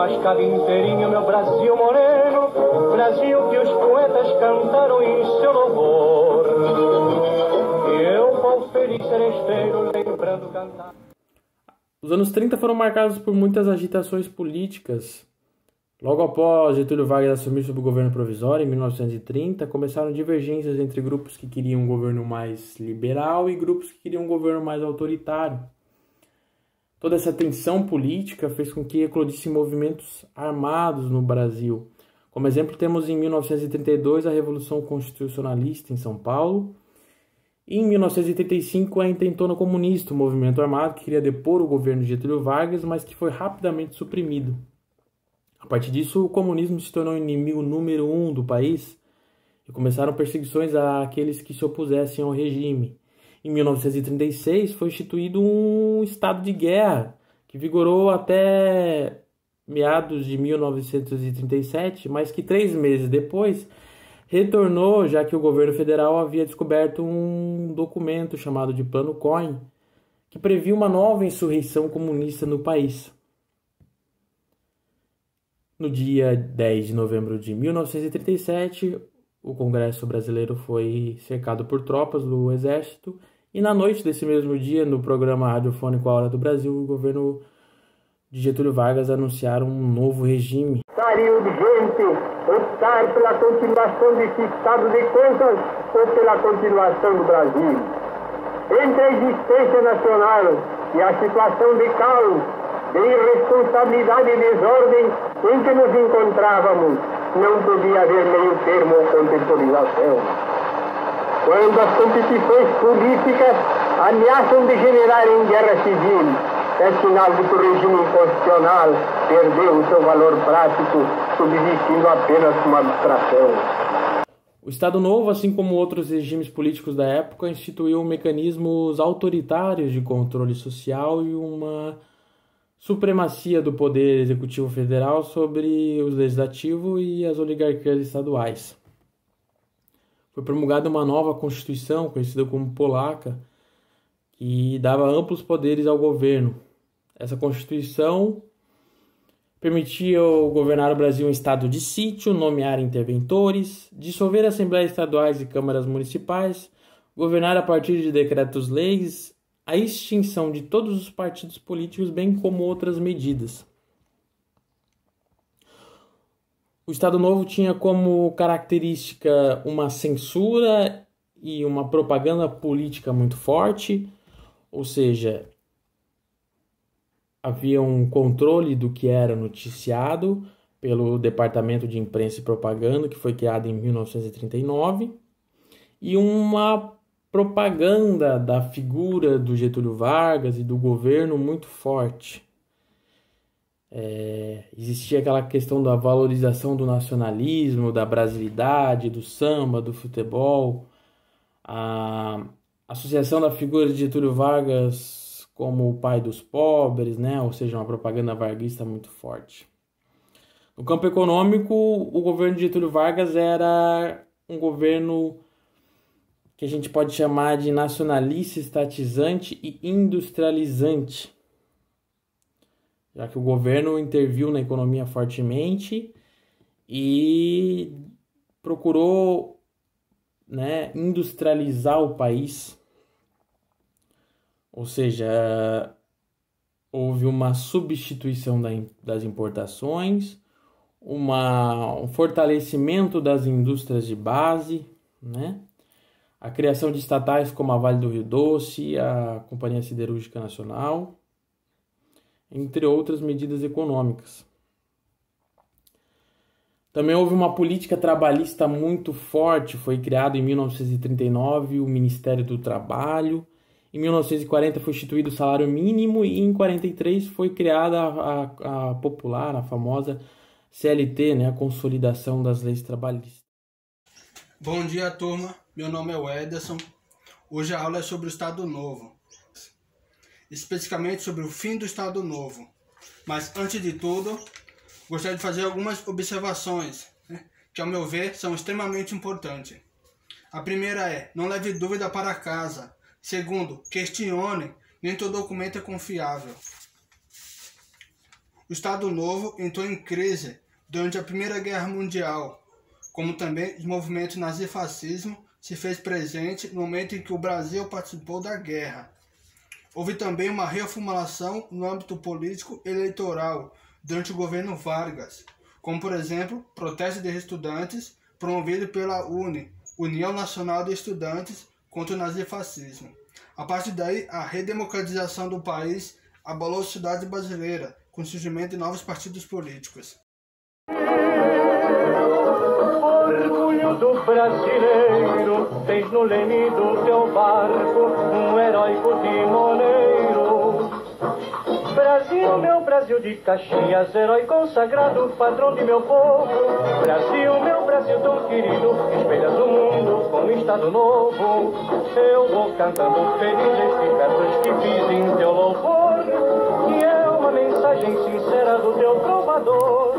lascado inteirinho, meu Brasil moreno, Brasil que os poetas cantaram em seu louvor. E eu, qual feliz seresteiro, lembrando cantar. Os anos 30 foram marcados por muitas agitações políticas. Logo após Getúlio Vargas assumir sob o governo provisório, em 1930, começaram divergências entre grupos que queriam um governo mais liberal e grupos que queriam um governo mais autoritário. Toda essa tensão política fez com que eclodissem movimentos armados no Brasil. Como exemplo, temos em 1932 a Revolução Constitucionalista em São Paulo, e em 1985 a Intentona Comunista, um movimento armado que queria depor o governo de Getúlio Vargas, mas que foi rapidamente suprimido. A partir disso, o comunismo se tornou o inimigo número 1 do país e começaram perseguições àqueles que se opusessem ao regime. Em 1936 foi instituído um estado de guerra que vigorou até meados de 1937, mas que 3 meses depois retornou, já que o governo federal havia descoberto um documento chamado de Plano Cohen, que previa uma nova insurreição comunista no país. No dia 10 de novembro de 1937, o Congresso brasileiro foi cercado por tropas do Exército e na noite desse mesmo dia, no programa radiofônico A Hora do Brasil, o governo de Getúlio Vargas anunciaram um novo regime. Seria urgente optar pela continuação desse estado de coisas ou pela continuação do Brasil. Entre a existência nacional e a situação de caos, de irresponsabilidade e desordem em que nos encontrávamos, não podia haver meio termo ou contemporização. Quando as competições políticas ameaçam degenerar em guerra civil, é sinal de que o regime constitucional perdeu o seu valor prático, subsistindo apenas como abstração. O Estado Novo, assim como outros regimes políticos da época, instituiu mecanismos autoritários de controle social e uma supremacia do poder executivo federal sobre o legislativo e as oligarquias estaduais. Foi promulgada uma nova Constituição, conhecida como Polaca, que dava amplos poderes ao governo. Essa Constituição permitia governar o Brasil em estado de sítio, nomear interventores, dissolver assembleias estaduais e câmaras municipais, governar a partir de decretos-leis, a extinção de todos os partidos políticos, bem como outras medidas. O Estado Novo tinha como característica uma censura e uma propaganda política muito forte, ou seja, havia um controle do que era noticiado pelo Departamento de Imprensa e Propaganda, que foi criado em 1939, e uma propaganda da figura do Getúlio Vargas e do governo muito forte. Existia aquela questão da valorização do nacionalismo, da brasilidade, do samba, do futebol, a associação da figura de Getúlio Vargas como o pai dos pobres, né? Ou seja, uma propaganda varguista muito forte. No campo econômico, o governo de Getúlio Vargas era um governo que a gente pode chamar de nacionalista, estatizante e industrializante, já que o governo interviu na economia fortemente e procurou, industrializar o país. Ou seja, houve uma substituição das importações, um fortalecimento das indústrias de base, a criação de estatais como a Vale do Rio Doce, a Companhia Siderúrgica Nacional, entre outras medidas econômicas. Também houve uma política trabalhista muito forte, foi criado em 1939 o Ministério do Trabalho, em 1940 foi instituído o salário mínimo e em 1943 foi criada a popular, a famosa CLT, a Consolidação das Leis Trabalhistas. Bom dia, turma. Meu nome é Ederson. Hoje a aula é sobre o Estado Novo, especificamente sobre o fim do Estado Novo. Mas, antes de tudo, gostaria de fazer algumas observações, que, ao meu ver, são extremamente importantes. A primeira é, não leve dúvida para casa. Segundo, questione, nem todo documento é confiável. O Estado Novo entrou em crise durante a Primeira Guerra Mundial, como também o movimento nazifascismo se fez presente no momento em que o Brasil participou da guerra. Houve também uma reformulação no âmbito político eleitoral durante o governo Vargas, como, por exemplo, protesto de estudantes promovido pela UNE, União Nacional de Estudantes contra o Nazifascismo. A partir daí, a redemocratização do país abalou a sociedade brasileira, com o surgimento de novos partidos políticos. Orgulho do brasileiro, tens no leme do teu barco um heróico timoneiro. Brasil, meu Brasil de Caxias, herói consagrado, patrão de meu povo. Brasil, meu Brasil tão querido, espelhas o mundo com um Estado Novo. Eu vou cantando feliz estes versos que fiz em teu louvor, que é uma mensagem sincera do teu trovador.